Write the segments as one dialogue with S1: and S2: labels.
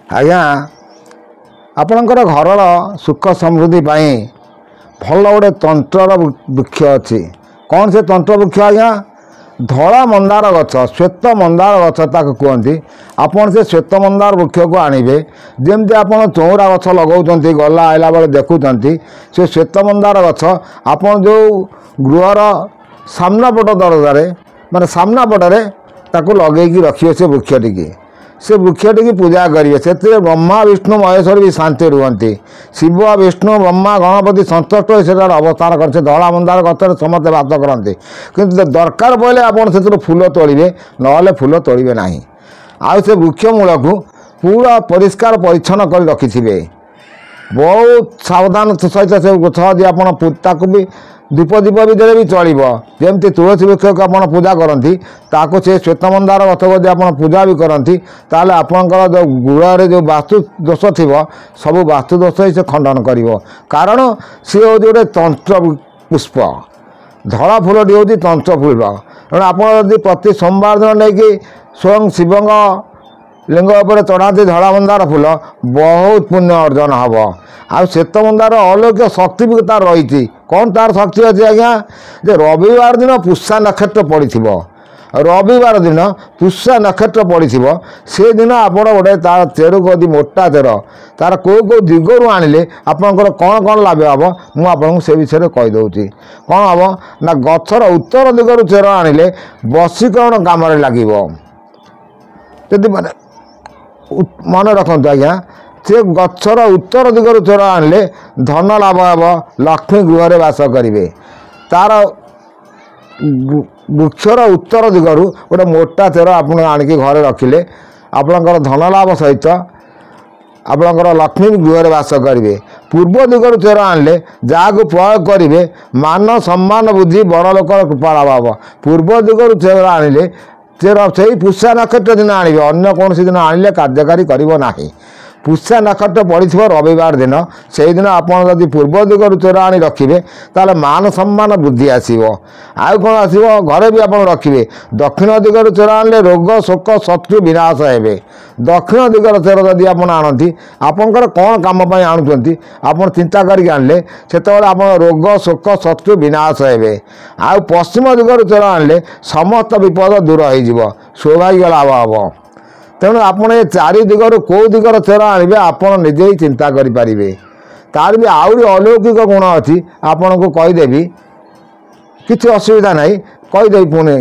S1: आज्ञा आपणकर घर सुख समृद्धि भल गोटे तंत्र वृक्ष अच्छी कौन से तंत्र वृक्ष आज्ञा धला मंदार गछ श्वेत मंदार गछ ताक कहते आपन से श्वेत मंदार वृक्ष को आणवे जमती आप चौरा गछ लगाउछन्ति गला आइला बेले देखुछन्ति से श्वेत मंदार गछ आपन जो गृहर सामना पट दरजारे माने सामना पटरे ताको लगेकी रखिए से वृक्षटी से वृक्षटी पूजा करेंगे से ब्रह्मा विष्णु महेश्वर भी शांति रुहति शिव विष्णु ब्रह्मा गणपति संतुष्ट हो सेटार अवतार करते धला मंदार गतर समस्ते बात करते किंतु दरकार पड़े आपड़ से फूल तोड़े ना फूल तोड़े ना आ से वृक्ष मूल को पूरा परिष्कार परिच्छन्न कर रखिथे बहुत सावधान सहित से गछ यदि आप भी दीप दीप भितर भी चलो जमती तुलसी वृक्ष को आप पूजा करती ताको से श्वेत मंदार गछ यदि आप पूजा भी करती ताले आपणकर जो गृह जो वास्तु दोष थी सब वास्तु दोष ही से खंडन कर कारण सी हूँ गोटे तंत्र पुष्प धला फूलटी हूँ तंत्र फूल तेणु आप प्रति सोमवार दिन नहीं स्वयं शिवंग लिंग उपर चढ़ाती धला मंदार फूल बहुत पुण्य अर्जन हम आ श्वेत मंदार अलौकिक शक्ति भी तार रही कौन तार शक्ति अच्छी आज्ञा जे रविवार दिन पुष्या नक्षत्र पड़ी रविवार दिन पुष्या नक्षत्र पड़ी से दिन आप गोटे तार चेर को यदि मोटा चेर तार कौ कौ दिगरू आनिले आपंकर कौन कौन लाभ हम मुझे से विषय में कहीदे कौन हम ना गछर उत्तर दिगरू चेर आनिले वशीकरण काम लगे जदि माने मन रखु आज्ञा से गछर उत्तर दिगरू चेर आनिले धन लाभ हम लक्ष्मी गृह बास करेंगे तार वृक्षर उत्तर दिगरू गोटे मोटा चेर आप आणिकी घरे रखिले आपणकर धन लाभ सहित आपणकर लक्ष्मी गृह बास करेंगे पूर्व दिगरू चेर आनिले जहाँ प्रयोग करेंगे मान सम्मान बुद्धि बड़ लोकर कृपा लाभ हम पूर्व दिगरू चेर आनिले चेर से पुष्या नक्षत्र दिन आणवे अन्य कौन दिन आनिले कार्यकारी करना पुष्या नक्षत्र पड़ी रविवार दिन से दिन आप पूर्व दिगरू चेर आनी रखिए ताले मान सम्मान बुद्धि आसो आउ कौन आसो घरे भी आप रखिए दक्षिण दिगरू चेर आने रोग शोक शत्रु विनाश हे दक्षिण दिगर चेर जदि आप आणती आपंकर कौन कम आणुंट आप चिंता करके आनले से आप रोग शोक शत्रु विनाश हे आउ पश्चिम दिगरू चेर आनले समस्त विपद दूर हो सौभाग्य लाभ हम तेणु आपड़ ये चारि दिगरू कौ दिगर चेर आणवे आपड़ निजे ही चिंता करें तार भी आहरी अलौकिक गुण अच्छी आपन को कहीदेवी किसी असुविधा ना कहीदेवी पुणी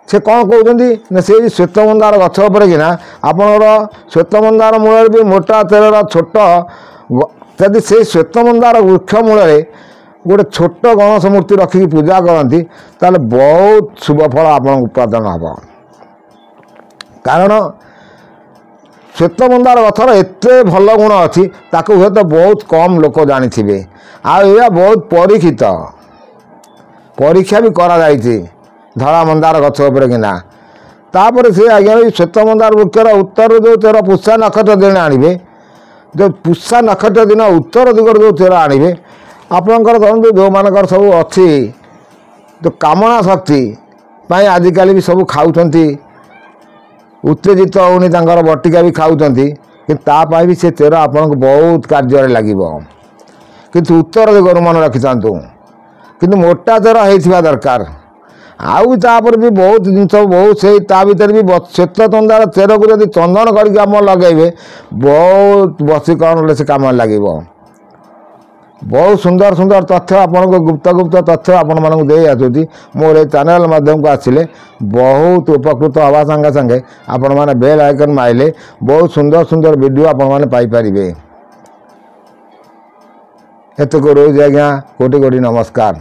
S1: से कौन कहते से श्वेत मंदार गछ उपर किना आपणर श्वेत मंदार मूल भी मोटा चेर छोट जदि से श्वेत मंदार वृक्ष मूल गोटे छोट गणेश मूर्ति रखिकी पूजा करती ताले बहुत शुभ फल आपको उत्पादन हम कारण श्वेत मंदार गथर एत भल गुण अच्छी ताकू हे तो बहुत कम लोक जानी आ बहुत परीक्षित परीक्षा भी करा जाइए धला मंदार गछ उपर किना तापर से आज्ञा श्वेत मंदार वृक्षर उत्तर जो चेर पुष्या नक्षत्र दिन आणवे जो पुष्या नक्षत्र दिन उत्तर दिगर जो चेर आणवे आपणकर धरतु जो मानकर सब अच्छी तो कामना शक्ति आजिकल भी सब खाऊँच उत्तेजित होनी बटिका भी खाऊँच कि से चेर आपन को बहुत कार्य लगे किंतु उत्तर दिगरू मन रखी था किंतु मोटा चेर होता दरकार आउ तापर भी बहुत जिन बहुत से भर भी श्वेत चंदार चेर को यदि चंदन करके लगे बहुत वशीकरण से कम लगे बहुत सुंदर सुंदर तथ्य आपन को गुप्त गुप्त तथ्य आपण मानक दे आसुची मोर चैनल माध्यम को आसिले बहुत उपकृत हवा संगे संगे आपण माने बेल आइकन माइले बहुत सुंदर सुंदर वीडियो आपण माने पाई परिबे। एतको रोज आज्ञा कोटि कोटि नमस्कार।